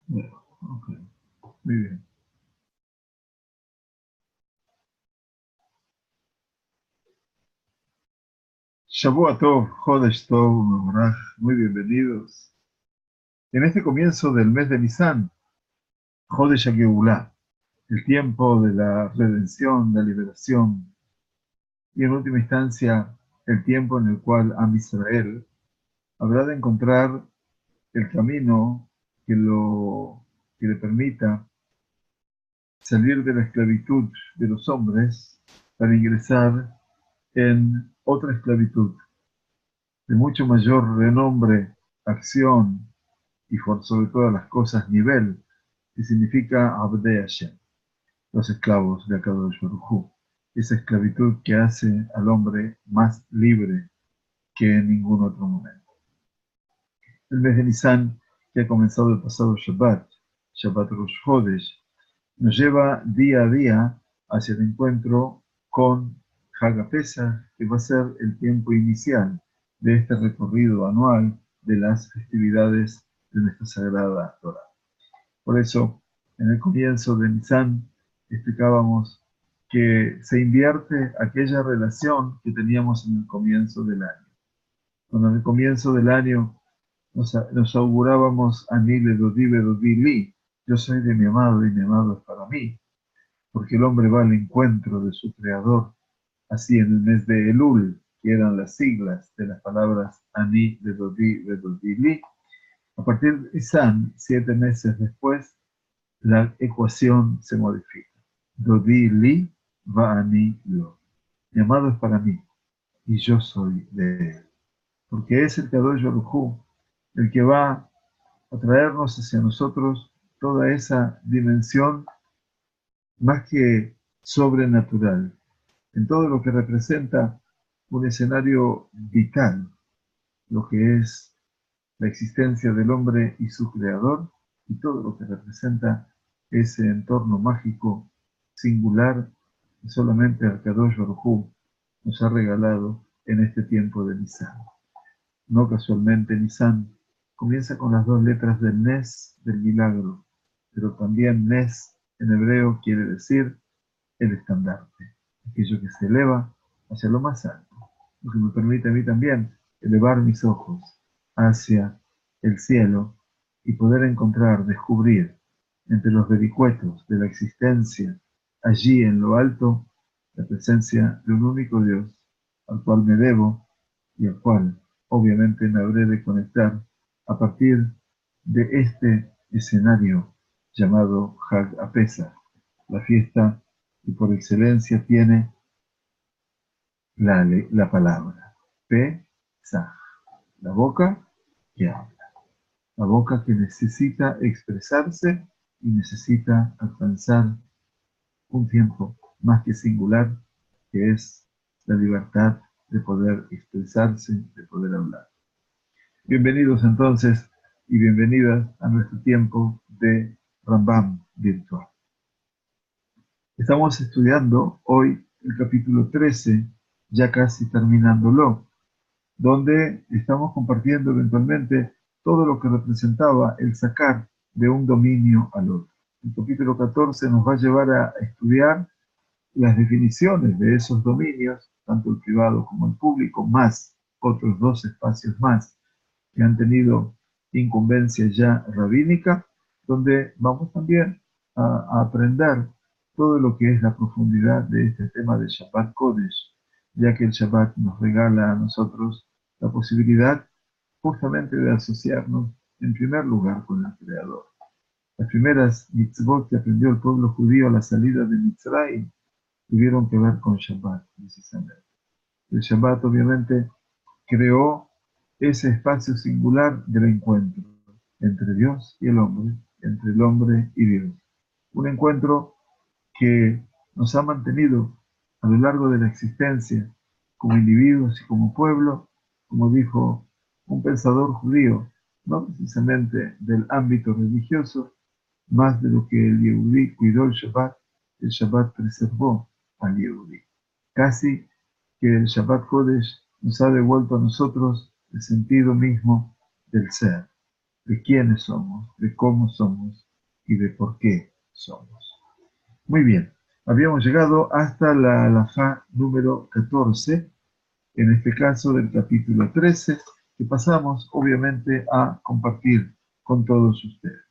Bien, ok, muy bien. Shavua Tov, Jodesh Tov, Mevorach, muy bienvenidos. En este comienzo del mes de Nisan, Jodesh HaGeulah, el tiempo de la redención, la liberación, y en última instancia, el tiempo en el cual Am Israel habrá de encontrar el camino que le permita salir de la esclavitud de los hombres para ingresar en otra esclavitud de mucho mayor renombre, acción y por sobre todas las cosas nivel, que significa Abdei Hashem, los esclavos de Akadosh Baruj Hu, esa esclavitud que hace al hombre más libre que en ningún otro momento. El mes de Nisan, que ha comenzado el pasado Shabbat, Shabbat Rosh Chodesh, nos lleva día a día hacia el encuentro con Hag HaPesach, que va a ser el tiempo inicial de este recorrido anual de las festividades de nuestra Sagrada Torah. Por eso, en el comienzo de Nisan, explicábamos que se invierte aquella relación que teníamos en el comienzo del año. Cuando en el comienzo del año nos augurábamos Ani Ledodi Bedodi Li, yo soy de mi amado y mi amado es para mí, porque el hombre va al encuentro de su creador, así en el mes de Elul, que eran las siglas de las palabras Ani Ledodi Bedodi Li. A partir de Nisan, 7 meses después, la ecuación se modifica. Dodi Li va Ani Lo. Mi amado es para mí y yo soy de él. Porque es el Kadosh Baruj Hu el que va a traernos hacia nosotros toda esa dimensión más que sobrenatural, en todo lo que representa un escenario vital, lo que es la existencia del hombre y su creador, y todo lo que representa ese entorno mágico, singular, que solamente Kadosh Baruj Hu nos ha regalado en este tiempo de Nisan. No casualmente Nisan comienza con las dos letras del Nes, del milagro, pero también Nes en hebreo quiere decir el estandarte, aquello que se eleva hacia lo más alto, lo que me permite a mí también elevar mis ojos hacia el cielo y poder encontrar, descubrir entre los vericuetos de la existencia, allí en lo alto, la presencia de un único Dios al cual me debo y al cual obviamente me habré de conectar a partir de este escenario llamado Hag HaPesach, la fiesta que por excelencia tiene la palabra, Pesach, la boca que habla, la boca que necesita expresarse y necesita alcanzar un tiempo más que singular, que es la libertad de poder expresarse, de poder hablar. Bienvenidos entonces y bienvenidas a nuestro tiempo de Rambam virtual. Estamos estudiando hoy el capítulo 13, ya casi terminándolo, donde estamos compartiendo eventualmente todo lo que representaba el sacar de un dominio al otro. El capítulo 14 nos va a llevar a estudiar las definiciones de esos dominios, tanto el privado como el público, más otros dos espacios más que han tenido incumbencia ya rabínica, donde vamos también a aprender todo lo que es la profundidad de este tema de Shabbat Kodesh, ya que el Shabbat nos regala a nosotros la posibilidad justamente de asociarnos en primer lugar con el Creador. Las primeras mitzvot que aprendió el pueblo judío a la salida de Mitzrayim tuvieron que ver con Shabbat, precisamente. El Shabbat obviamente creó ese espacio singular del encuentro entre Dios y el hombre, entre el hombre y Dios. Un encuentro que nos ha mantenido a lo largo de la existencia como individuos y como pueblo, como dijo un pensador judío, no precisamente del ámbito religioso, más de lo que el Yehudí cuidó el Shabbat preservó al Yehudí. Casi que el Shabbat Kodesh nos ha devuelto a nosotros el sentido mismo del ser. de quiénes somos, de cómo somos y de por qué somos. Muy bien, habíamos llegado hasta la halajá número 14, en este caso del capítulo 13, que pasamos obviamente a compartir con todos ustedes.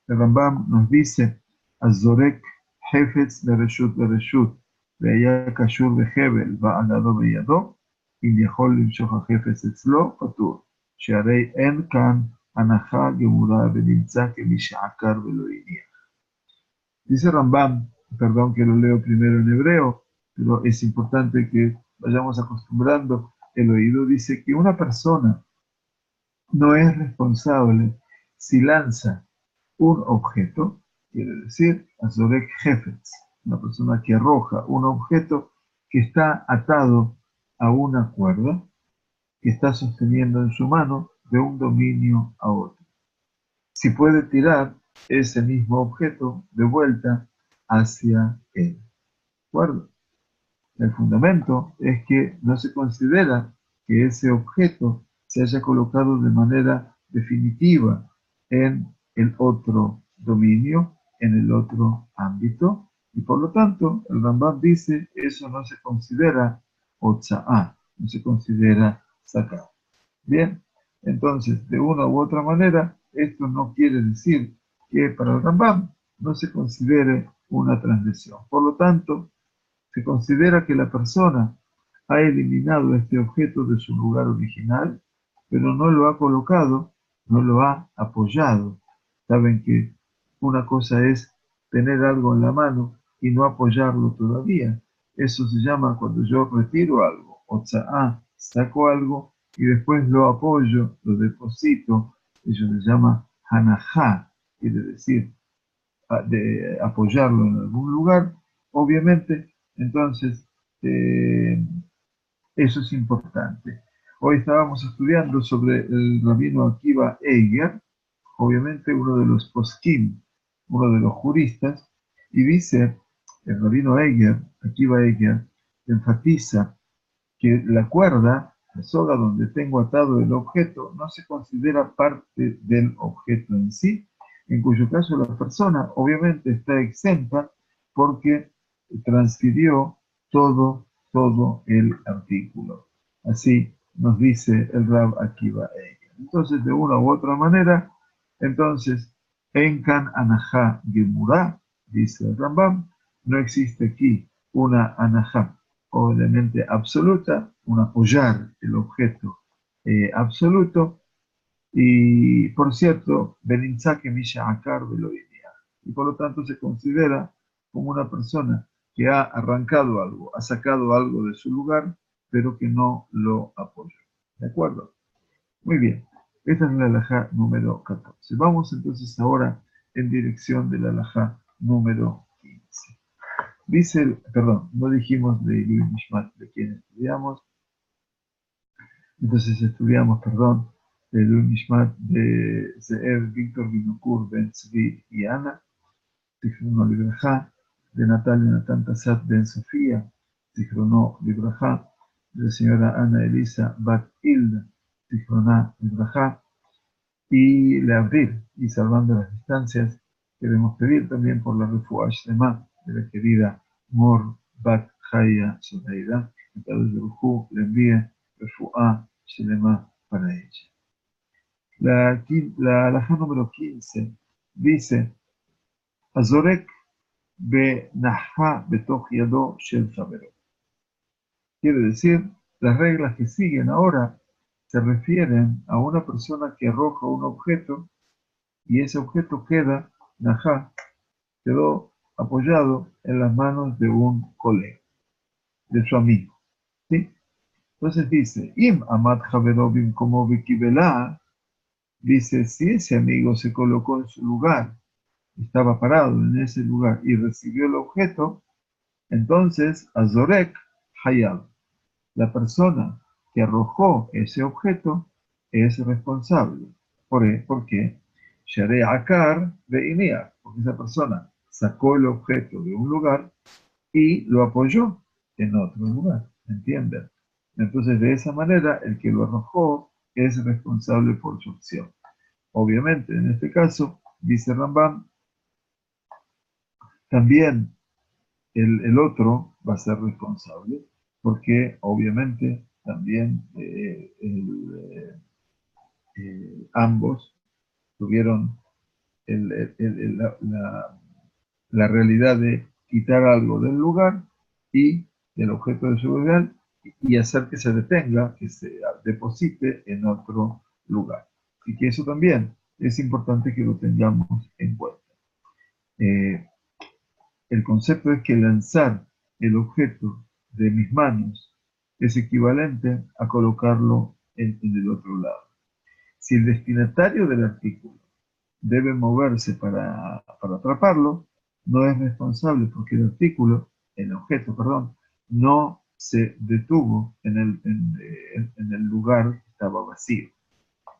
El Rambam nos dice, Azorek Hefetz Bereshut, Veaya Kashur Behebel, Ba'alado Beyado, Indiahol Limshoch HaHefetz Etzlo, Patur, Shearei En Kan, Anahá Gemurah Benimtza Kemishakar Veloinia. Dice Rambam, perdón que lo leo primero en hebreo, pero es importante que vayamos acostumbrando el oído. Dice que una persona no es responsable si lanza un objeto, quiere decir, Azorek Hefetz, una persona que arroja un objeto que está atado a una cuerda, que está sosteniendo en su mano de un dominio a otro. Si puede tirar ese mismo objeto de vuelta hacia él. ¿De acuerdo? El fundamento es que no se considera que ese objeto se haya colocado de manera definitiva en el otro dominio, en el otro ámbito, y por lo tanto el Rambam dice eso no se considera otza'á, no se considera sacar. Bien, entonces de una u otra manera esto no quiere decir que para el Rambam no se considere una transgresión. Por lo tanto, se considera que la persona ha eliminado este objeto de su lugar original, pero no lo ha colocado, no lo ha apoyado. Saben que una cosa es tener algo en la mano y no apoyarlo todavía. Eso se llama cuando yo retiro algo, o sea, saco algo y después lo apoyo, lo deposito. Eso se llama hanajá, quiere decir de apoyarlo en algún lugar. Obviamente, entonces, eso es importante. Hoy estábamos estudiando sobre el rabino Akiva Eiger, obviamente uno de los poskim, uno de los juristas, y dice, el rabino Eiger, Akiva Eiger, enfatiza que la cuerda, la soga donde tengo atado el objeto, no se considera parte del objeto en sí, en cuyo caso la persona obviamente está exenta porque transfirió todo el artículo. Así nos dice el Rab Akiva Eiger. Entonces, de una u otra manera, entonces, Enkan Anahá Gemurá, dice el Rambam, no existe aquí una Anahá obviamente absoluta, un apoyar el objeto absoluto, y por cierto, Beninzake Misha Akar Veloidia, y por lo tanto se considera como una persona que ha arrancado algo, ha sacado algo de su lugar, pero que no lo apoyó. ¿De acuerdo? Muy bien. Esta es la halajá número 14. Vamos entonces ahora en dirección de la halajá número 15. Dice, perdón, no dijimos de Ilui Nishmat, de quien estudiamos. Entonces estudiamos, perdón, de Ilui Nishmat de Ze'ev Víctor Binokur Ben Tzvi y Ana, Zichrono Libraja, de Natalia Natan Tassat Ben Sofía, Zichrono Libraja, de la señora Ana Elisa Bat Hilda, Zichroná Libraja, y le abrir, y salvando las distancias, queremos pedir también por la refuah Shlema de la querida Mor Bat Chaya Soleida, que Kadosh Baruj Hu le envíe refuah Shlema para ella. La halajá número 15 dice, Azorek be Nahá betoch yado shel chavero. Quiere decir, las reglas que siguen ahora se refieren a una persona que arroja un objeto y ese objeto queda, Nahá, quedó apoyado en las manos de un colega, de su amigo. ¿Sí? Entonces dice, Im Amad Javerobim como Vikibelá, dice, si ese amigo se colocó en su lugar, estaba parado en ese lugar y recibió el objeto, entonces Azorek Hayab, la persona que arrojó ese objeto, es responsable. ¿Por qué? Sharei Akar de Inia, porque esa persona sacó el objeto de un lugar y lo apoyó en otro lugar, ¿entienden? Entonces, de esa manera, el que lo arrojó es responsable por su acción. obviamente, en este caso, dice Rambam, también el otro va a ser responsable, porque obviamente también ambos tuvieron la realidad de quitar algo del lugar y del objeto de su lugar y hacer que se detenga, que se deposite en otro lugar. Así que eso también es importante que lo tengamos en cuenta. El concepto es que lanzar el objeto de mis manos es equivalente a colocarlo en el otro lado. Si el destinatario del artículo debe moverse para atraparlo, no es responsable porque el objeto, perdón, no se detuvo en el lugar que estaba vacío.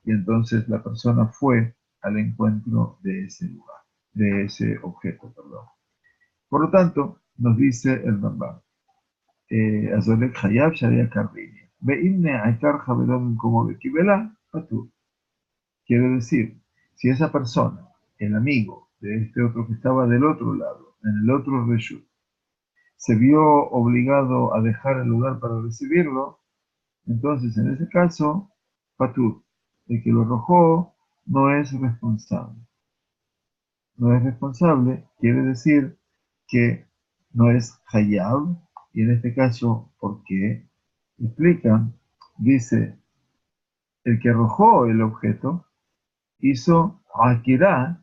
Y entonces la persona fue al encuentro de ese lugar, de ese objeto, perdón. Por lo tanto, nos dice el Rambam, Azolek Hayab Sharia Karbinia. Ve'imne Aikar Javelón como Bekibela, Patur. Quiere decir, si esa persona, el amigo de este otro que estaba del otro lado, en el otro reshut, se vio obligado a dejar el lugar para recibirlo, entonces en ese caso, Patur, el que lo arrojó, no es responsable. No es responsable quiere decir que no es Hayab, y en este caso, ¿por qué? Explica, dice, el que arrojó el objeto hizo Akirá,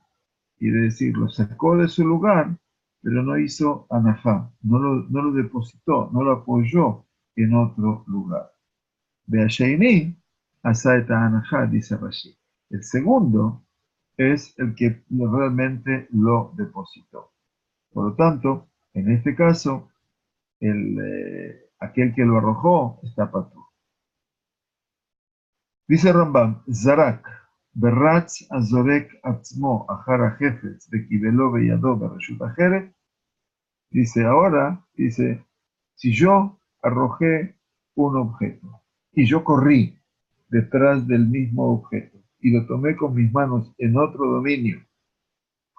quiere decir, lo sacó de su lugar, pero no hizo Anajá, no lo depositó, no lo apoyó en otro lugar. Beasheini, Asaeta Anajá, dice Rashi. El segundo es el que realmente lo depositó. Por lo tanto, en este caso, aquel que lo arrojó está patú. Dice Rambam, Zarak, Berratz Azorek Atzmo, Ajara Jefetz, Bekibelo Beyado, Bereshut Ajeret. Dice, ahora, dice, si yo arrojé un objeto y yo corrí detrás del mismo objeto y lo tomé con mis manos en otro dominio,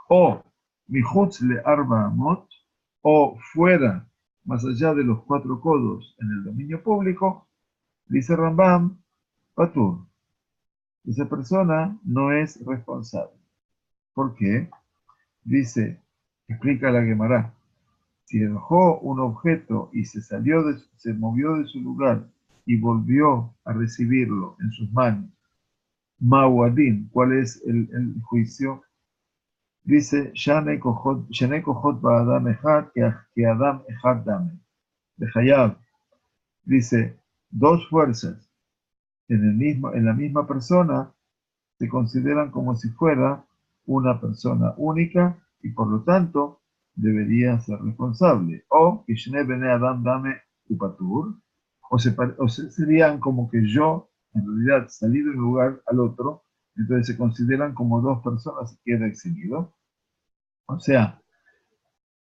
o Michutz le Arba Amot, o fuera, más allá de los 4 codos en el dominio público, dice Rambam, Patur. Esa persona no es responsable. ¿Por qué? Dice, explica la Gemara, si arrojó un objeto y se movió de su lugar y volvió a recibirlo en sus manos, Mauadin, ¿cuál es el juicio? Dice, Shane kohot ba'adam echad que Adam echad dame. De Hayab, dice, 2 fuerzas en la misma persona se consideran como si fuera una persona única y por lo tanto debería ser responsable. O Ishne Bene Adam Dame Upatur, o serían como que yo en realidad salí de un lugar al otro, entonces se consideran como 2 personas y queda eximido. O sea,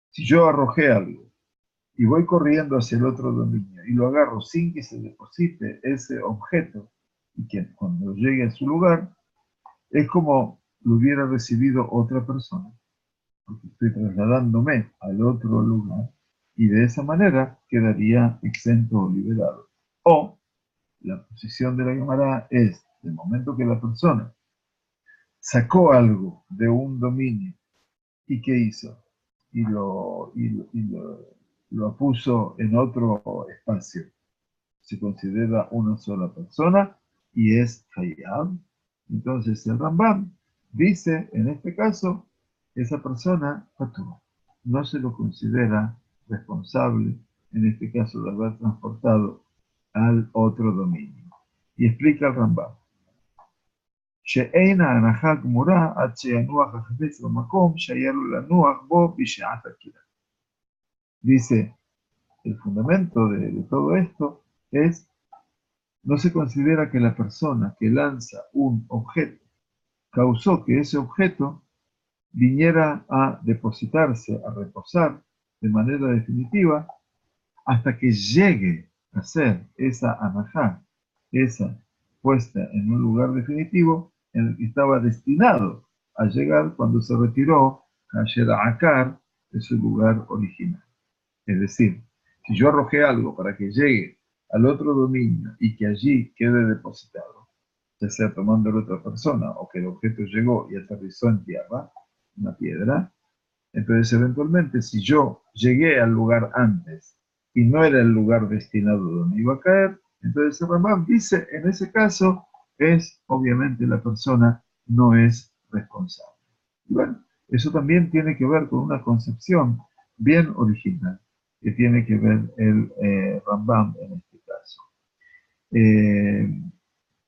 si yo arrojé algo y voy corriendo hacia el otro dominio y lo agarro sin que se deposite ese objeto y que cuando llegue a su lugar, es como lo hubiera recibido otra persona, porque estoy trasladándome al otro lugar y de esa manera quedaría exento o liberado. O la posición de la Gemara es, del momento que la persona sacó algo de un dominio y ¿qué hizo? Y lo puso en otro espacio. Se considera una sola persona y es Hayab. Entonces el Rambam dice, en este caso, esa persona no se lo considera responsable, en este caso de haber transportado al otro dominio. Y explica el Rambam. שאין ההנחה גמורה עד שינוח החפץ במקום שהיה לו לנוח בו בשעת הקילה. Dice, el fundamento de todo esto es, no se considera que la persona que lanza un objeto causó que ese objeto viniera a depositarse, a reposar de manera definitiva, hasta que llegue a ser esa anajá, esa puesta en un lugar definitivo, en el que estaba destinado a llegar cuando se retiró a Akar de su lugar original. Es decir, si yo arrojé algo para que llegue al otro dominio y que allí quede depositado, ya sea tomándolo otra persona o que el objeto llegó y aterrizó en tierra, una piedra, entonces eventualmente si yo llegué al lugar antes y no era el lugar destinado donde iba a caer, entonces el Rambam dice, en ese caso, es obviamente la persona no es responsable. Y bueno, eso también tiene que ver con una concepción bien original que tiene que ver el Rambam en este caso. Eh,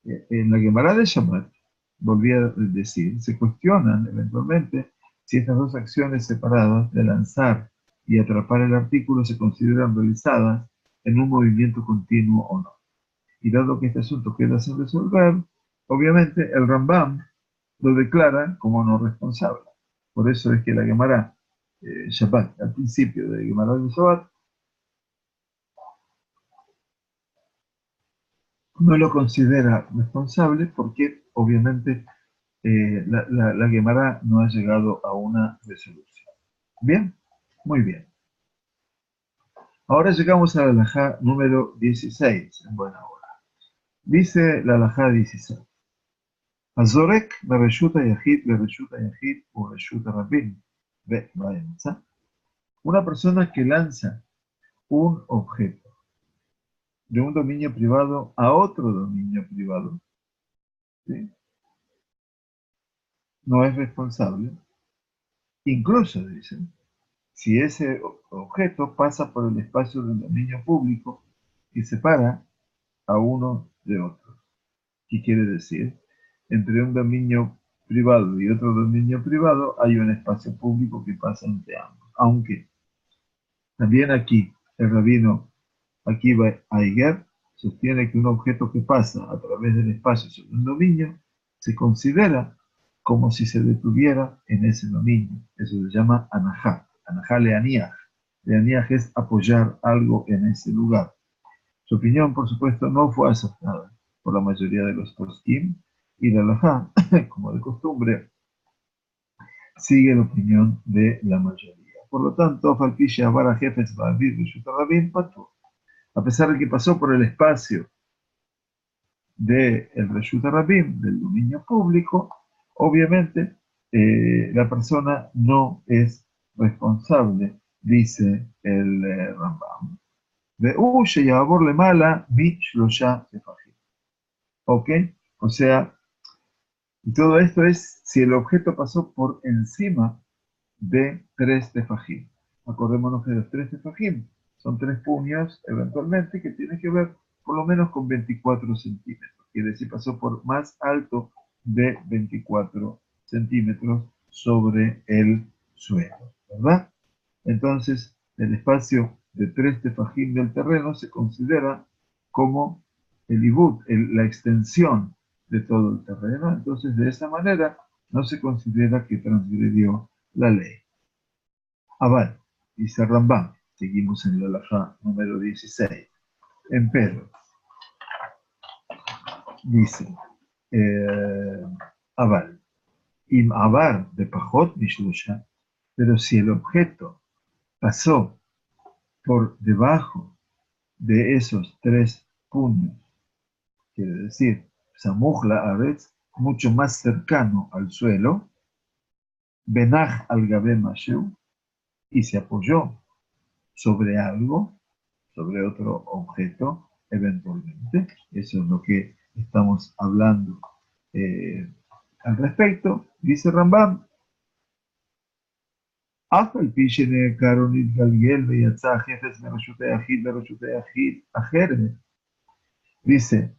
en la Gemara de Shabbat, volví a decir, se cuestionan eventualmente si estas dos acciones separadas de lanzar y atrapar el artículo se consideran realizadas en un movimiento continuo o no. Y dado que este asunto queda sin resolver, obviamente el Rambam lo declara como no responsable. Por eso es que la Gemara Shabbat, al principio de Gemara de Shabbat, no lo considera responsable porque obviamente la Gemara no ha llegado a una resolución. Bien, muy bien. Ahora llegamos a la halajá número 16, en buena hora. Dice la halajá 16. Azorek berreshuta yahid berreshuta yahid o reshuta rabin. Una persona que lanza un objeto de un dominio privado a otro dominio privado, ¿sí? No es responsable. Incluso, dicen, si ese objeto pasa por el espacio del dominio público y separa a uno de otro. ¿Qué quiere decir? Entre un dominio privado y otro dominio privado hay un espacio público que pasa entre ambos. Aunque también aquí el rabino Akiva Aiger sostiene que un objeto que pasa a través del espacio sobre un dominio se considera como si se detuviera en ese dominio. Eso se llama anajá. Anajá leaniaj. Leaniaj es apoyar algo en ese lugar. Su opinión, por supuesto, no fue aceptada por la mayoría de los poskim y la halajá, como de costumbre, sigue la opinión de la mayoría. Por lo tanto, Falpisha Avara Jefes Ba'avir Rabin Patu, a pesar de que pasó por el espacio del Reshut Rabin, del dominio público, obviamente la persona no es responsable, dice el Rambam. ¿Ok? O sea, y todo esto es si el objeto pasó por encima de 3 tefajim. Acordémonos que los 3 tefajim son 3 puños, eventualmente, que tienen que ver por lo menos con 24 centímetros. Quiere decir, pasó por más alto de 24 centímetros sobre el suelo, ¿verdad? Entonces, el espacio de 3 tefajim del terreno se considera como el ibut, la extensión de todo el terreno. Entonces, de esa manera, no se considera que transgredió la ley. Abad, dice Rambam, seguimos en la halajá número 16. Empero, dice Abad, im abar de pajot mishlusha, pero si el objeto pasó por debajo de esos 3 puños, quiere decir, samuj la aretz, mucho más cercano al suelo, benaj al gabe mashu, y se apoyó sobre algo, sobre otro objeto, eventualmente. Eso es lo que estamos hablando al respecto. Dice Rambam, אף על פי שנעקר או נתגלגל ויצא החפץ מרשות היחיד לרשות היחיד אחרת, dice,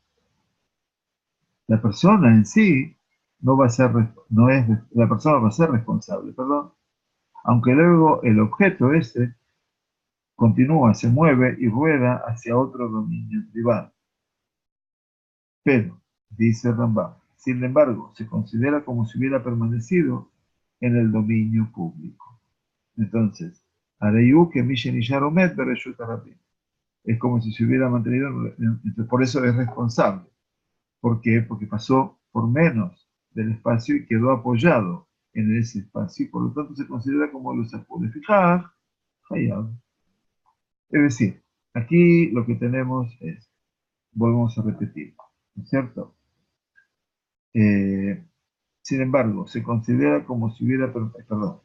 la persona en sí no va a ser, no es, la persona va a ser responsable, perdón, aunque luego el objeto este continúa, se mueve y rueda hacia otro dominio privado. Pero, dice Rambam, sin embargo, se considera como si hubiera permanecido en el dominio público. Entonces, Areyu que Mishen Isharomet Bereshut Rabin. Es como si se hubiera mantenido, por eso es responsable. ¿Por qué? Porque pasó por menos del espacio y quedó apoyado en ese espacio, y por lo tanto se considera como lo sacó de fijar, hayab. Es decir, aquí lo que tenemos es, volvemos a repetir, ¿no es cierto? Eh, Sin embargo, se considera como si hubiera, perdón,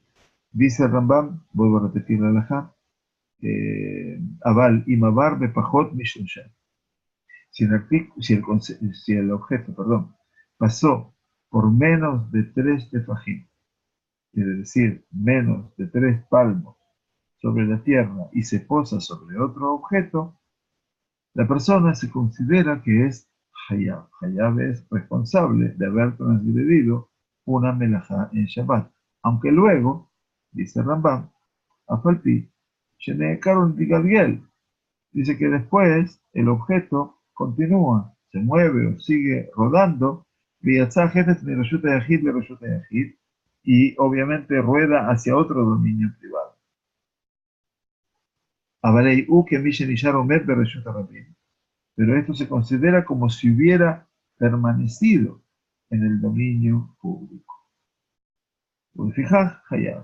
dice el Rambam, vuelvo a repetir la halajá, Aval imabar bepajot mishum shem. Si el objeto, perdón, pasó por menos de 3 tefajim, quiere decir menos de 3 palmos sobre la tierra y se posa sobre otro objeto, la persona se considera que es hayab. Hayab es responsable de haber transgredido una melajá en Shabbat. Aunque luego, dice Rambam, Afalpi, Shenekarun Digabiel, dice que después el objeto continúa, se mueve o sigue rodando, y obviamente rueda hacia otro dominio privado. Pero esto se considera como si hubiera permanecido en el dominio público.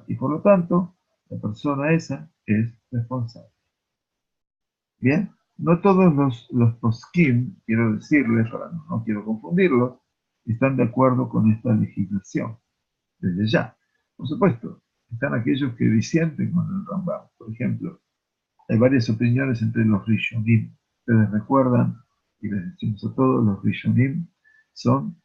Y por lo tanto, la persona esa es responsable. Bien, no todos los poskim, quiero decirles, no quiero confundirlos, están de acuerdo con esta legislación, desde ya. Por supuesto, están aquellos que disienten con el Rambam. Por ejemplo, hay varias opiniones entre los Rishonim. Ustedes recuerdan, y les decimos a todos, los Rishonim son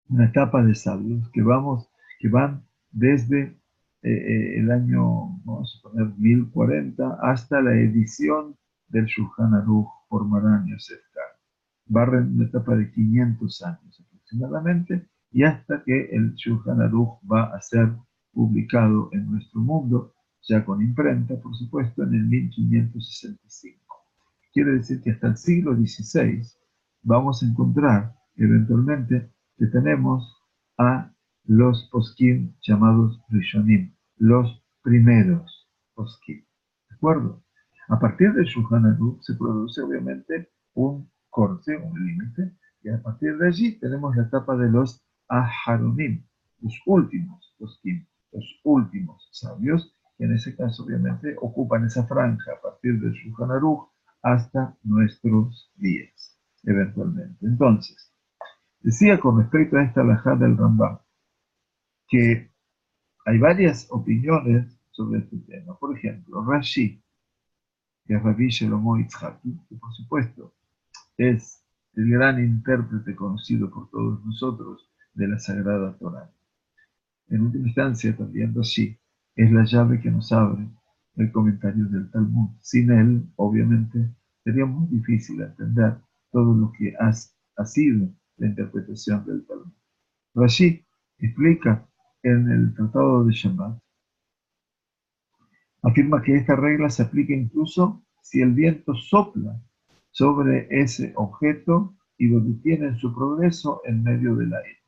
una etapa de sabios que van desde el año, vamos a poner, 1040 hasta la edición del Shulchan Aruch por Maran Yosef Karo. Barren una etapa de 500 años aproximadamente, y hasta que el Shulchan Aruch va a ser publicado en nuestro mundo, ya con imprenta, por supuesto, en el 1565. Quiere decir que hasta el siglo XVI vamos a encontrar eventualmente que tenemos a los poskim llamados Rishonim, los primeros poskim. ¿De acuerdo? A partir del Shulchan Aruch se produce obviamente un corte, un límite, y a partir de allí tenemos la etapa de los Aharonim, los últimos poskim, los últimos sabios, que en ese caso obviamente ocupan esa franja a partir del Shulchan Aruch hasta nuestros días, eventualmente. Entonces, decía con respecto a esta halajá del Rambam, que hay varias opiniones sobre este tema. Por ejemplo, Rashi, que es Rabbi Shelomo Yitzhaki, que por supuesto es el gran intérprete conocido por todos nosotros de la Sagrada Torá. En última instancia, también Rashi es la llave que nos abre el comentario del Talmud. Sin él, obviamente, sería muy difícil entender todo lo que ha sido la interpretación del Talmud. Rashi explica en el Tratado de Shabbat, afirma que esta regla se aplica incluso si el viento sopla sobre ese objeto y lo detiene en su progreso en medio del aire.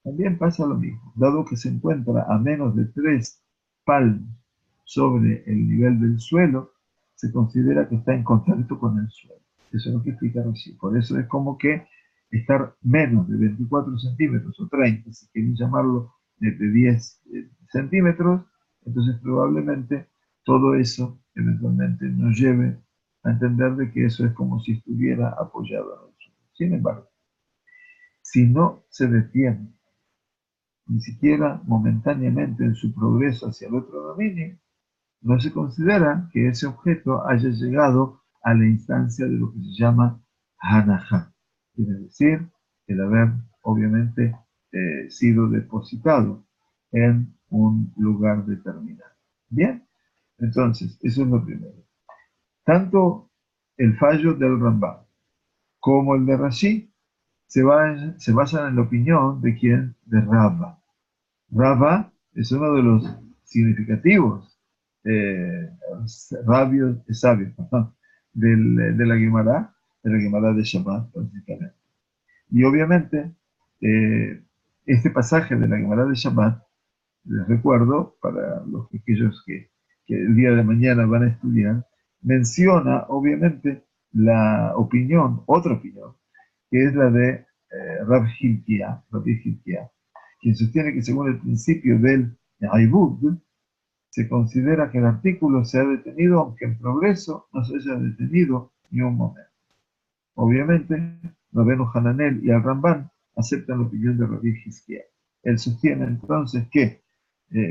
También pasa lo mismo, dado que se encuentra a menos de 3 palmos sobre el nivel del suelo, se considera que está en contacto con el suelo. Eso es lo que explica Rashi. Por eso es como que estar menos de 24 centímetros o 30, si quieren llamarlo, de 10 centímetros, entonces probablemente todo eso eventualmente nos lleve a entender de que eso es como si estuviera apoyado en el suelo. Sin embargo, si no se detiene ni siquiera momentáneamente en su progreso hacia el otro dominio, no se considera que ese objeto haya llegado a la instancia de lo que se llama Hanaha, quiere decir el haber obviamente sido depositado en un lugar determinado. Bien, entonces, eso es lo primero. Tanto el fallo del Rambam como el de Rashi se basan en la opinión de quien, de Rabba. Rabba es uno de los significativos sabios de la Gemara de Shabbat, básicamente. Y obviamente, este pasaje de la Gemara de Shabbat, les recuerdo, para aquellos que el día de mañana van a estudiar, menciona obviamente la opinión, otra opinión, que es la de Rabbi Hilkiah, quien sostiene que según el principio del Aibud, se considera que el artículo se ha detenido aunque en progreso no se haya detenido ni un momento. Obviamente, Rabbeinu Hananel y el Ramban aceptan la opinión de Rabbi Hilkiah. Él sostiene entonces que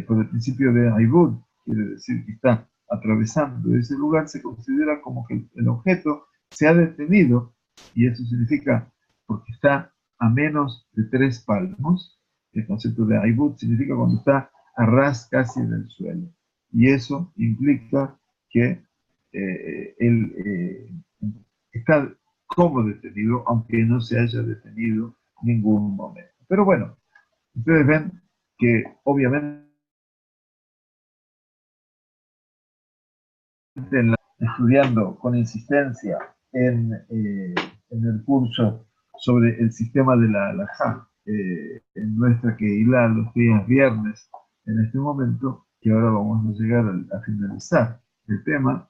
por el principio de Aibud, quiere decir que está atravesando ese lugar, se considera como que el objeto se ha detenido, y eso significa porque está a menos de 3 palmos. El concepto de Aibud significa cuando está a ras casi del suelo. Y eso implica que él está como detenido, aunque no se haya detenido ningún momento. Pero bueno, ustedes ven que obviamente estudiando con insistencia en el curso sobre el sistema de la halajá en nuestra Keilah los días viernes, en este momento, que ahora vamos a llegar a finalizar el tema.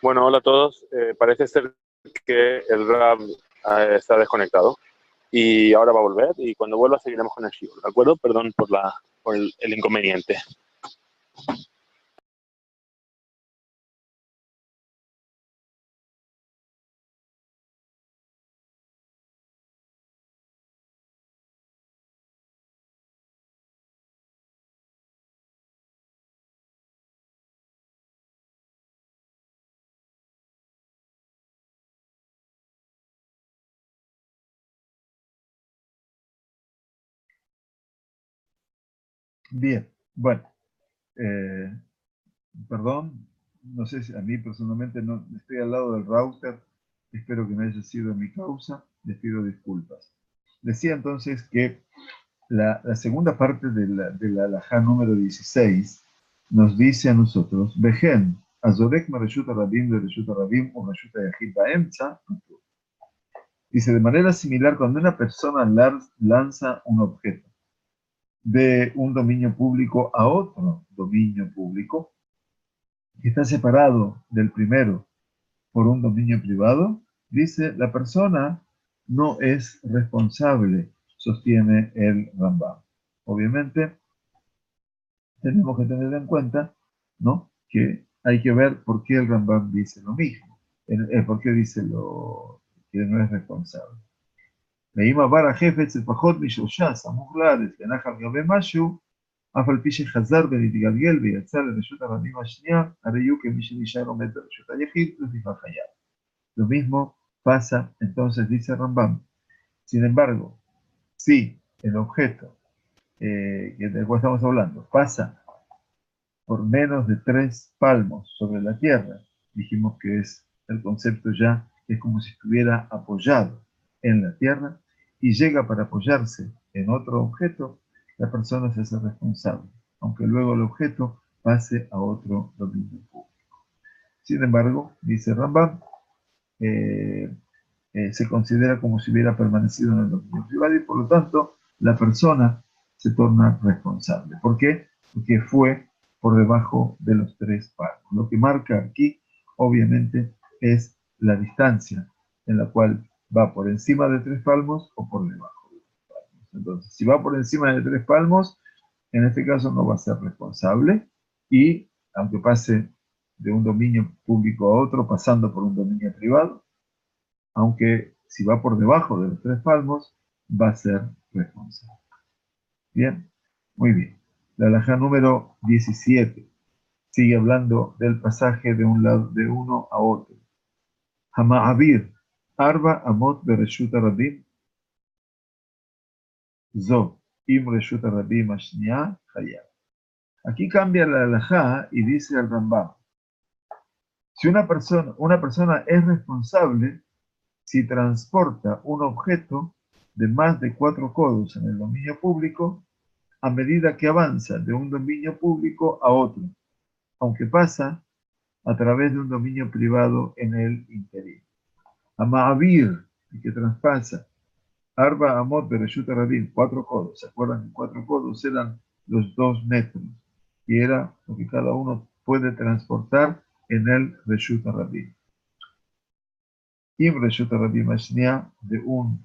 Bueno, hola a todos. Parece ser que el Rab está desconectado y ahora va a volver y cuando vuelva seguiremos con el shiur, ¿de acuerdo? Perdón por el inconveniente. Bien, bueno, eh, perdón, no sé si a mí personalmente no estoy al lado del router, espero que no haya sido mi causa, les pido disculpas. Decía entonces que la segunda parte de la alajá número 16 nos dice a nosotros, Vejen, Azorek Mareshut Rabim de Reshut Rabim o Reshut Yahid Baemza. Dice, de manera similar, cuando una persona lanza un objeto de un dominio público a otro dominio público, que está separado del primero por un dominio privado, dice, la persona no es responsable, sostiene el Rambam. Obviamente, tenemos que tener en cuenta, ¿no?, que hay que ver por qué el Rambam dice lo mismo, por qué dice que no es responsable. ואם עבר החפץ לפחות משלושה סמוך לארץ ונחל גבי משהו, אף על פי שחזר ונתגלגל ויצא לרשות הרבים השנייה, הרי יהיו כמי שנשאר עומד ברשות היחיד ולפיכך חייב. Lo mismo pasa, entonces dice Rambam. Sin embargo, si el objeto del cual estamos hablando pasa por menos de 3 palmos sobre la tierra, dijimos que es el concepto ya, es como si estuviera apoyado en la tierra y llega para apoyarse en otro objeto, la persona se hace responsable, aunque luego el objeto pase a otro dominio público. Sin embargo, dice Rambam, se considera como si hubiera permanecido en el dominio privado y por lo tanto la persona se torna responsable. ¿Por qué? Porque fue por debajo de los 3 palmos. Lo que marca aquí, obviamente, es la distancia en la cual va por encima de 3 palmos o por debajo de 3 palmos. Entonces, si va por encima de 3 palmos, en este caso no va a ser responsable y, aunque pase de un dominio público a otro, pasando por un dominio privado, aunque si va por debajo de los 3 palmos, va a ser responsable. Bien, muy bien. La alajá número 17 sigue hablando del pasaje de un lado, de uno a otro. Hama'avir, arba amot bereshut rabim, zo, im reshut rabim ashniya, hayab. Aquí cambia la alajá y dice el Rambam, si una persona es responsable si transporta un objeto de más de 4 codos en el dominio público a medida que avanza de un dominio público a otro, aunque pasa a través de un dominio privado en el interior. Ama'avir, el que traspasa, Arba Amot Bereshut Rabim, 4 codos. ¿Se acuerdan que 4 codos eran los 2 metros? Y era lo que cada uno puede transportar en el Reshut Rabim. Y Reshut Rabim Ashnia, de un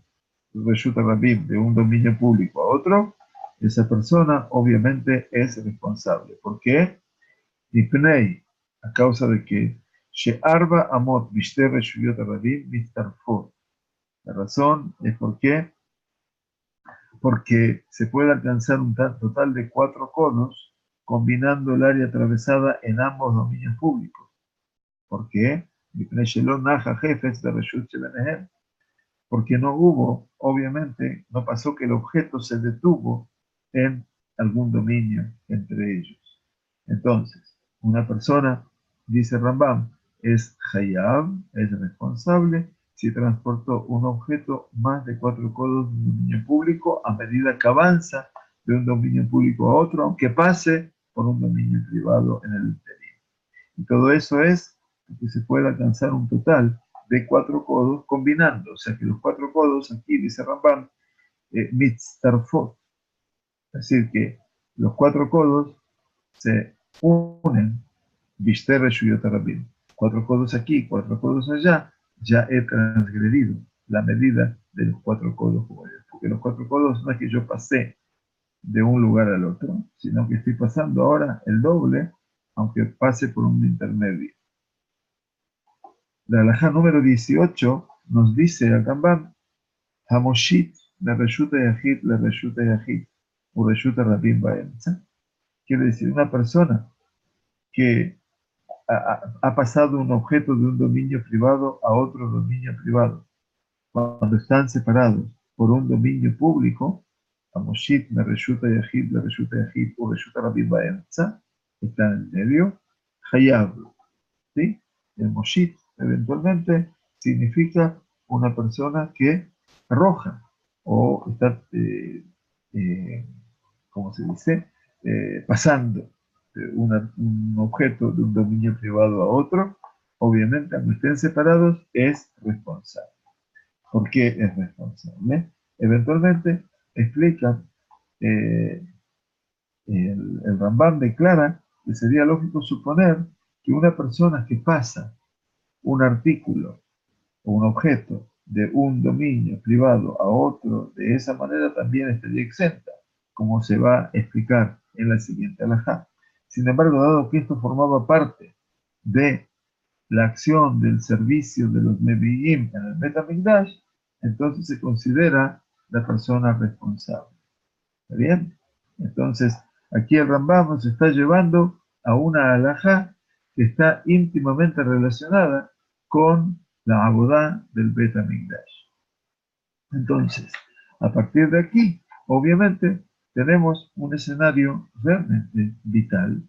Reshut Rabim, de un dominio público a otro, esa persona obviamente es responsable. ¿Por qué? Nipnei, a causa de que She'arba Amot Bishter Reshuyot Rabim Mistarfot. La razón es porque se puede alcanzar un total de 4 codos combinando el área atravesada en ambos dominios públicos. ¿Por qué? Porque no hubo, obviamente, no pasó que el objeto se detuvo en algún dominio entre ellos. Entonces, una persona, dice Rambam, es hayab, es responsable, si transportó un objeto más de 4 codos de un dominio público a medida que avanza de un dominio público a otro, aunque pase por un dominio privado en el interior. Y todo eso es que se puede alcanzar un total de 4 codos combinando, o sea que los 4 codos aquí, dice Rambam, mitztarfot, es decir que los 4 codos se unen, bishter reshuyot rabim, 4 codos aquí, 4 codos allá, ya he transgredido la medida de los 4 codos, porque los 4 codos no es que yo pasé de un lugar al otro, sino que estoy pasando ahora el doble, aunque pase por un intermedio. La halajá número 18 nos dice al Rambam, Hamoshit, la reshuta yahid, la reshuta yahid, o reshuta rabim baemza. Quiere decir, una persona que ha pasado un objeto de un dominio privado a otro dominio privado, cuando están separados por un dominio público, Hamoshit, la reshuta yahid, o reshuta rabim baemza, está en el medio, Hayab, ¿sí? El moshit, eventualmente, significa una persona que arroja o está, ¿cómo se dice? Pasando un objeto de un dominio privado a otro. Obviamente, aunque estén separados, es responsable. ¿Por qué es responsable? Eventualmente, explica, eh, el Rambam declara que sería lógico suponer que una persona que pasa un artículo o un objeto de un dominio privado a otro de esa manera también estaría exenta, como se va a explicar en la siguiente halajá. Sin embargo, dado que esto formaba parte de la acción del servicio de los Nevi'im en el Bet HaMikdash, entonces se considera la persona responsable. ¿Está bien? Entonces, aquí el Rambam nos está llevando a una halajá que está íntimamente relacionada con la abodá del Bet HaMikdash. Entonces, a partir de aquí, obviamente, tenemos un escenario realmente vital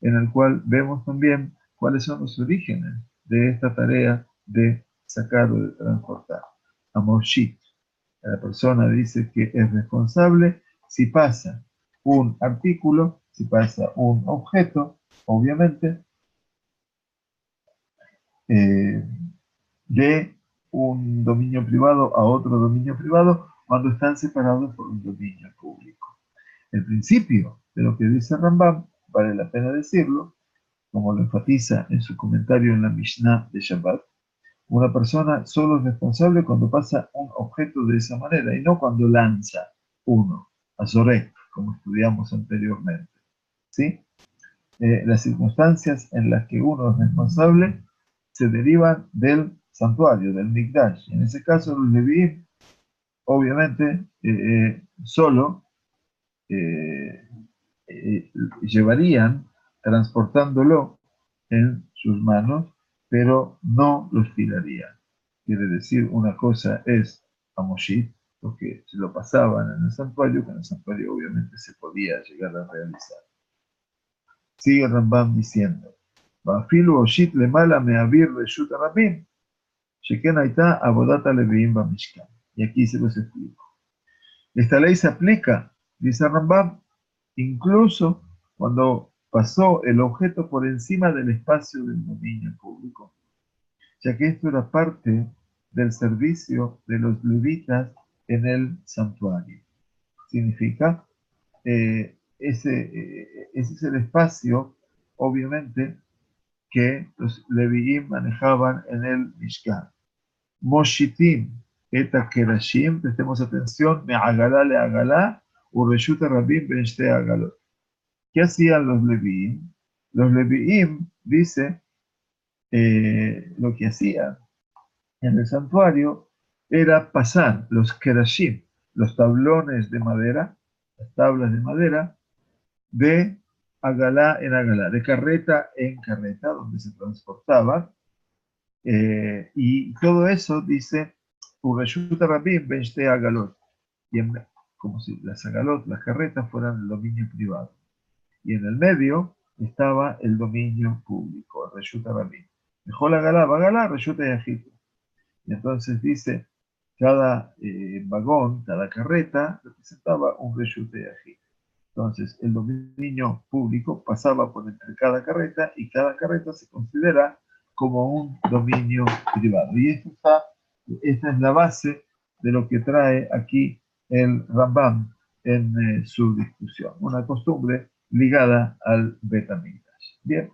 en el cual vemos también cuáles son los orígenes de esta tarea de sacar o de transportar. Amoshit, la persona dice que es responsable si pasa un artículo, si pasa un objeto, obviamente, eh, de un dominio privado a otro dominio privado cuando están separados por un dominio público. El principio de lo que dice Rambam, vale la pena decirlo, como lo enfatiza en su comentario en la Mishnah de Shabbat, una persona solo es responsable cuando pasa un objeto de esa manera y no cuando lanza uno, a Zorek, como estudiamos anteriormente. ¿Sí? Las circunstancias en las que uno es responsable se derivan del santuario, del Mikdash. En ese caso, los Leví, obviamente, solo eh, llevarían transportándolo en sus manos, pero no los tirarían. Quiere decir, una cosa es Amoshit, porque se lo pasaban en el santuario, que en el santuario obviamente se podía llegar a realizar. Sigue Rambam diciendo, Bafilu Oshit le mala me avir reshut rabim, sheken aita abodata leviim bamishkan. Y aquí se los explico. Esta ley se aplica, dice Rambam, incluso cuando pasó el objeto por encima del espacio del dominio público, ya que esto era parte del servicio de los levitas en el santuario. Significa, ese es el espacio, obviamente, que los leviim manejaban en el Mishkan. Moshitim, eta kerashim, prestemos atención, me agalá le agalá, urreshuta rabim ben shte agalot. ¿Qué hacían los leviim? Los leviim, dice, lo que hacían en el santuario era pasar los kerashim, los tablones de madera, las tablas de madera, de agalá en agalá, de carreta en carreta, donde se transportaba, y todo eso dice, Ureshut Rabim ben shte agalot, como si las agalot, las carretas, fueran el dominio privado. Y en el medio estaba el dominio público, el Reshut Rabim. Dejó la agalá, Reshut Yahid. Y entonces dice, cada vagón, cada carreta, representaba un Reshut Yahid. Entonces, el dominio público pasaba por entre cada carreta y cada carreta se considera como un dominio privado. Y esta es la base de lo que trae aquí el Rambam en su discusión. Una costumbre ligada al Bet HaMikdash. Bien,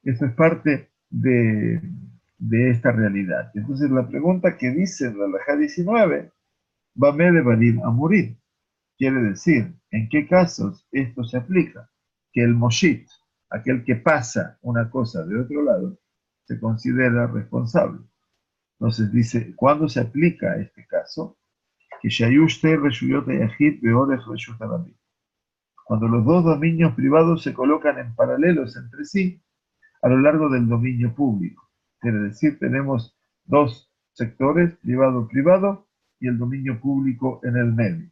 eso es parte de esta realidad. Entonces, la pregunta que dice en la halajá 19, Bameh Devarim Amurim. quiere decir, ¿en qué casos esto se aplica? Que el moshit, aquel que pasa una cosa de otro lado, se considera responsable. Entonces dice, ¿cuándo se aplica este caso? Que Shayush Te Reshuyot Yahid Beorech Reshut Rabim. Cuando los dos dominios privados se colocan en paralelos entre sí a lo largo del dominio público. Quiere decir, tenemos dos sectores, privado-privado, y el dominio público en el medio.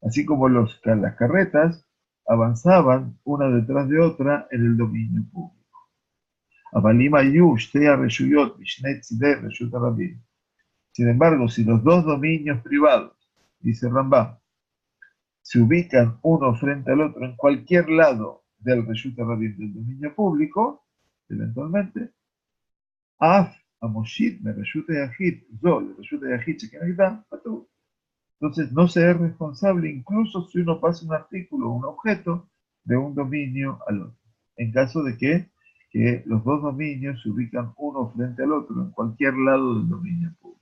Así como las carretas avanzaban una detrás de otra en el dominio público. Sin embargo, si los dos dominios privados, dice Rambam, se ubican uno frente al otro en cualquier lado del Reshut Rabim del dominio público, eventualmente, Af Amoshit me Reshut Yahid, Zol, Reshut Yahid, entonces no se es responsable incluso si uno pasa un artículo o un objeto de un dominio al otro. En caso de que los dos dominios se ubican uno frente al otro en cualquier lado del dominio público.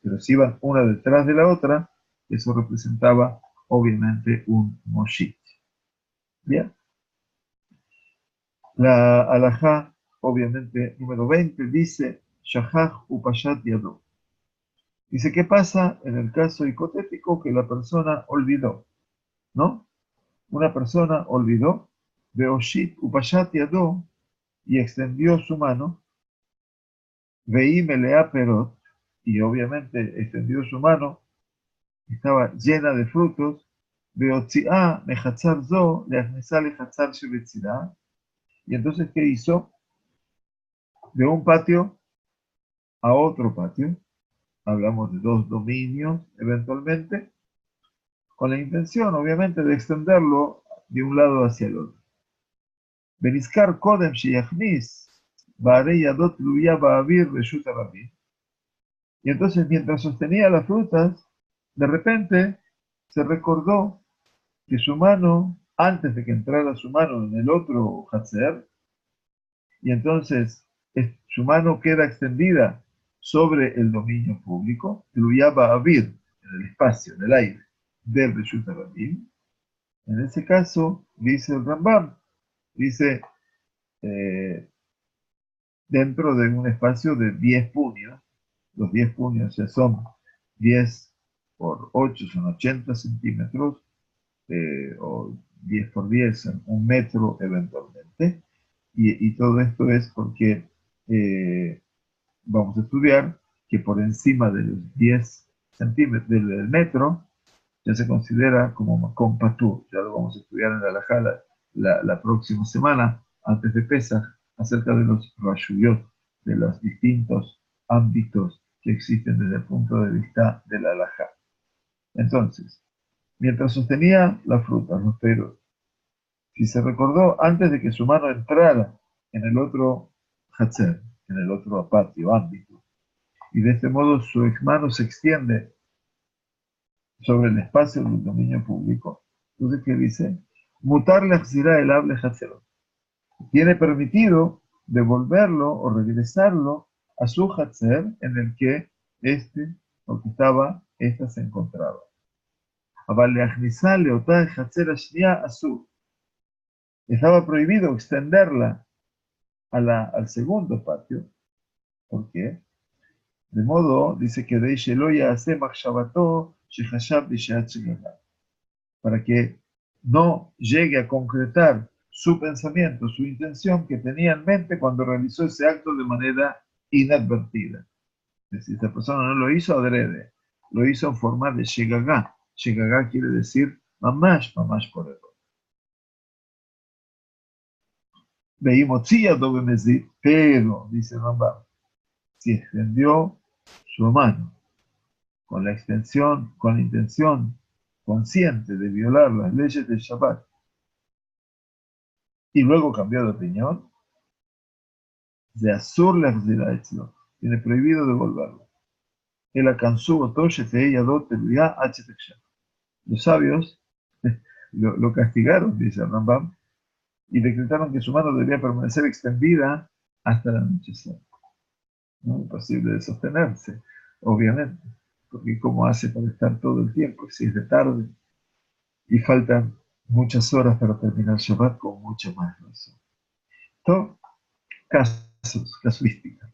Pero si iban una detrás de la otra, eso representaba obviamente un moshit. Bien. La alajá, obviamente, número 20, dice, Shahaj upashat yado. Dice, ¿qué pasa en el caso hipotético que la persona olvidó? ¿No? Una persona olvidó, Beoshit upashat yado, y extendió su mano, Veí melea perot, y obviamente extendió su mano, estaba llena de frutos, Beotziá mechatzar zo, leachnesá lechatzar shebetzirá. Y entonces, ¿qué hizo? De un patio a otro patio, hablamos de dos dominios eventualmente, con la intención, obviamente, de extenderlo de un lado hacia el otro. Benizkar kodem sheyachnis, ba'arei yadot luya ba'avir reshut rabim. Y entonces, mientras sostenía las frutas, de repente se recordó que su mano, antes de que entrara su mano en el otro hatzer, y entonces su mano queda extendida sobre el dominio público, luya ba'avir, en el espacio, en el aire, del Reshut Rabim. En ese caso, dice el Rambam, dice, dentro de un espacio de 10 puños, los 10 puños ya son 10 por 8, son 80 centímetros, o 10 por 10, son 1 metro eventualmente, y todo esto es porque vamos a estudiar que por encima de los 10 centímetros del metro, ya se considera como Makom Patur. Ya lo vamos a estudiar en la halajá la próxima semana, antes de Pesach, acerca de los rashuyot, de los distintos ámbitos que existen desde el punto de vista de la halajá. Entonces, mientras sostenía las frutas, los peros, si se recordó antes de que su mano entrara en el otro hatzer, en el otro patio, ámbito, y de este modo su mano se extiende sobre el espacio del dominio público. Entonces, ¿qué dice? Mutar lehzirá el hable hatzerot. Tiene permitido devolverlo o regresarlo a su hatzer en el que esta se encontraba. Aval leachnizá leotá hatzer ashniá azul. Estaba prohibido extenderla al segundo patio. ¿Por qué? De modo, dice que de Sheloya hace machshabato shehashab bishat shegagah, para que no llegue a concretar su pensamiento, su intención que tenía en mente cuando realizó ese acto de manera inadvertida. Es decir, esta persona no lo hizo adrede, lo hizo en forma de shegagá. Shegagá quiere decir mamash por error. Veimotzia dobemezit, pero, dice Rambam, si extendió su mano con la intención consciente de violar las leyes del Shabbat, y luego cambió de opinión, de Azur Lechziraetzlo, tiene prohibido devolverlo. El alcanzó Otoche Teella Doteluya H. Los sabios lo castigaron, dice el Rambam, y decretaron que su mano debía permanecer extendida hasta el anochecer. ¿No? Imposible de sostenerse. obviamente, porque ¿cómo hace para estar todo el tiempo? Si es de tarde y faltan muchas horas para terminar Shabbat, con mucho más razón. Todo casuística.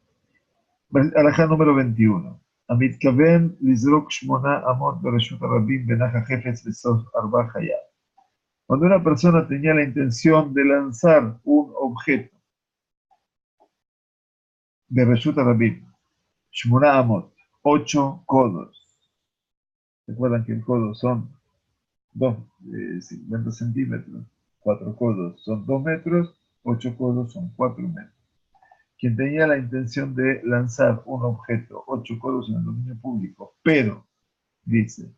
Alajá número 21. המתכוון לזרוק 8 אמות ברשות הרבים בנח החפץ בסוף 4 חייו. Cuando una persona tenía la intención de lanzar un objeto de Reshut Rabim, 8 amot, 8 codos. Recuerdan que el codo son 50 centímetros, 4 codos son 2 metros, 8 codos son 4 metros. Quien tenía la intención de lanzar un objeto, 8 codos en el dominio público, pero, dice,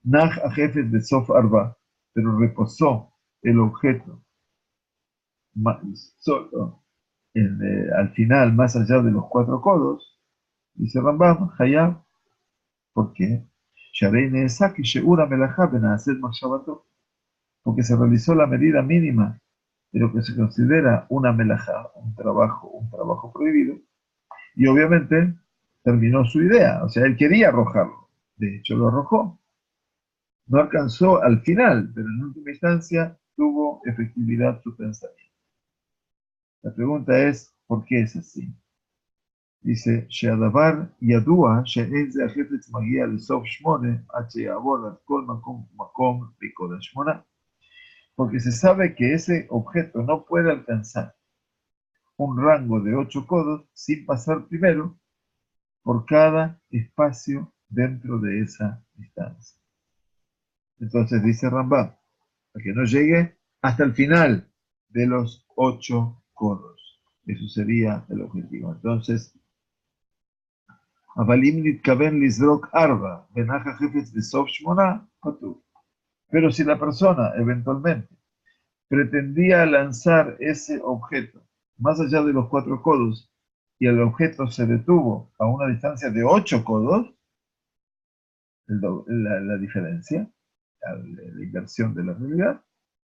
Nach a jefes de Sof Arba, pero reposó el objeto solo al final, más allá de los 4 codos, dice Rambam, Hayab, ¿por qué? Porque se realizó la medida mínima de lo que se considera una melajá, un trabajo prohibido, y obviamente terminó su idea, o sea, él quería arrojarlo, de hecho lo arrojó. No alcanzó al final, pero en última instancia tuvo efectividad su pensamiento. La pregunta es, ¿por qué es así? Dice, שהדבר ידוע שאין זה החפץ מגיע לסוף 8 עד שיעבור עד כל מקום בכל 8, porque se sabe que ese objeto no puede alcanzar un rango de 8 codos sin pasar primero por cada espacio dentro de esa distancia. Entonces dice Rambam, para que no llegue hasta el final de los 8 codos. Eso sería el objetivo. Entonces, pero si la persona eventualmente pretendía lanzar ese objeto más allá de los 4 codos y el objeto se detuvo a una distancia de 8 codos, la diferencia, la inversión de la realidad,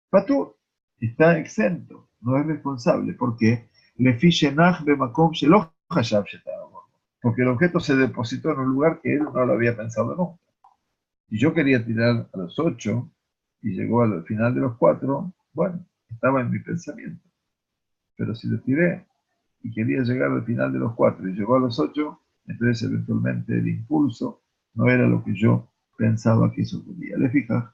Patur está exento, no es responsable, porque porque el objeto se depositó en un lugar que él no lo había pensado nunca. Y yo quería tirar a los 8 y llegó al final de los 4, bueno, estaba en mi pensamiento. Pero si lo tiré y quería llegar al final de los 4 y llegó a los 8, entonces eventualmente el impulso no era lo que yo pensaba que eso podía. Le fijas,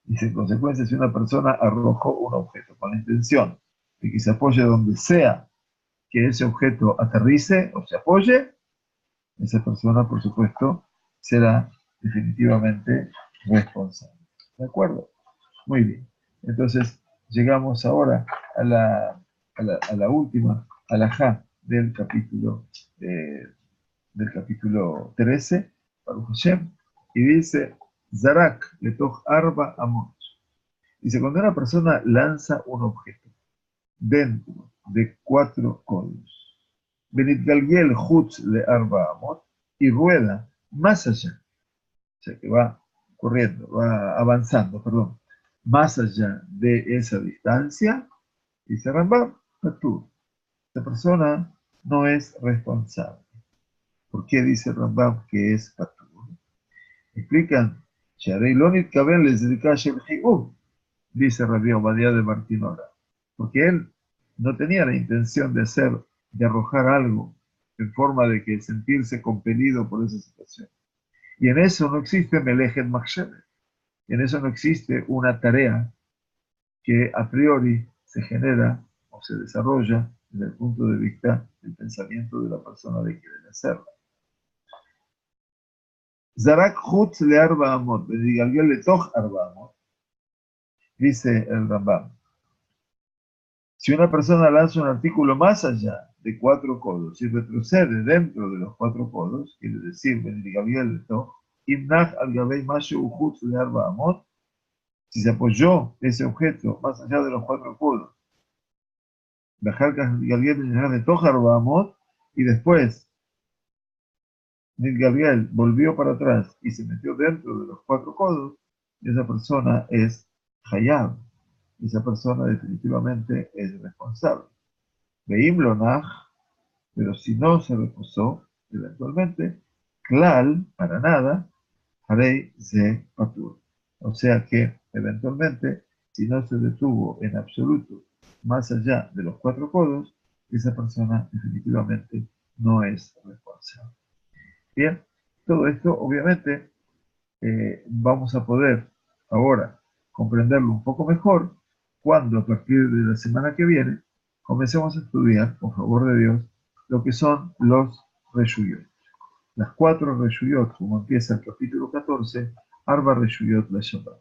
dice, en consecuencia, si una persona arrojó un objeto con la intención de que se apoye donde sea que ese objeto aterrice o se apoye, esa persona, por supuesto, será definitivamente responsable. ¿De acuerdo? Muy bien. Entonces, llegamos ahora a la última alajá del capítulo 13, Baruch Hashem, y dice, Zarak letoch arba amot. Dice, cuando una persona lanza un objeto dentro de 4 codos, Benit Galgiel Hutz le arba amot, y rueda más allá, o sea que va corriendo, va avanzando, perdón, más allá de esa distancia, dice Rambam, Patur. Esta persona no es responsable. ¿Por qué dice Rambam que es Patur? Explican, dice Rabbi Obadiah de Martinora, porque él no tenía la intención de arrojar algo en forma de que sentirse compelido por esa situación. Y en eso no existe Melejet Machshevet. En eso no existe una tarea que a priori se genera o se desarrolla desde el punto de vista del pensamiento de la persona de querer hacerla. Zarak Hutz le Arba Amot, le Toch Arba Amot, dice el Rambam. Si una persona lanza un artículo más allá de 4 codos y retrocede dentro de los 4 codos, quiere decir, le Toch, Imnach al Gabei Mashu Hutz le Arba Amot, si se apoyó ese objeto más allá de los 4 codos, de Tojar Bahamot, y después Gabriel volvió para atrás y se metió dentro de los 4 codos, esa persona es Hayab. Esa persona definitivamente es responsable. Veim lonaj, pero si no se reposó, eventualmente, klal, para nada, harei ze patur. O sea que, eventualmente, si no se detuvo en absoluto más allá de los 4 codos, esa persona definitivamente no es responsable. Bien, todo esto obviamente vamos a poder ahora comprenderlo un poco mejor cuando a partir de la semana que viene comencemos a estudiar, por favor de Dios, lo que son los reshuyot. Las 4 reshuyot, como empieza el capítulo 14, Arba reshuyot la Shabbat.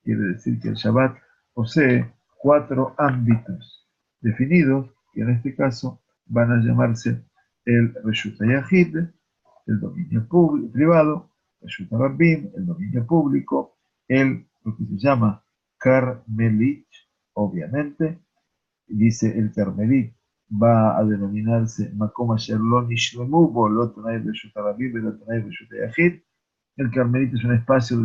Quiere decir que el Shabbat posee 4 ámbitos definidos, que en este caso van a llamarse el Reshut Hayahid, el dominio privado, Reshut Rabbim, el dominio público, lo que se llama Carmelit, obviamente, dice el Carmelit, va a denominarse Makom Asher Lo Nishlemu Bo Lo Tanai Reshut Rabbim Lo Tanai Reshut Hayahid. El Carmelita es un espacio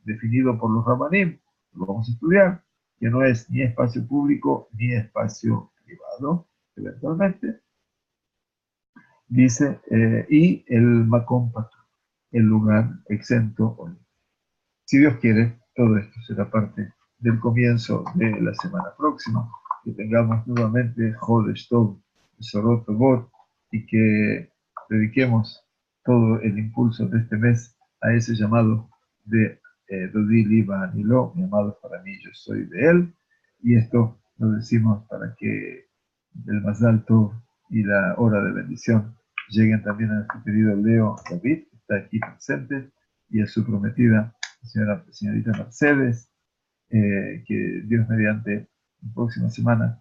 definido por los Rabanim, lo vamos a estudiar, que no es ni espacio público ni espacio privado, eventualmente. Dice, y el Makom Patur, el lugar exento. Si Dios quiere, todo esto será parte del comienzo de la semana próxima, que tengamos nuevamente Jodesh Tov, Sorot Tovot, y que dediquemos todo el impulso de este mes a ese llamado de Dodi Liba Aniló, mi amado para mí, yo soy de él, y esto lo decimos para que el Mazal Tov y la hora de bendición lleguen también a nuestro querido Leo David, que está aquí presente, y a su prometida, señorita Mercedes, que Dios mediante la próxima semana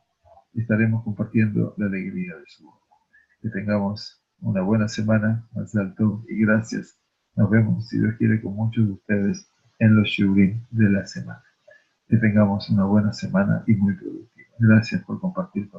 estaremos compartiendo la alegría de su voz. Que tengamos una buena semana, Mazal Tov, y gracias. Nos vemos, si Dios quiere, con muchos de ustedes en los shurim de la semana. Que tengamos una buena semana y muy productiva. Gracias por compartir con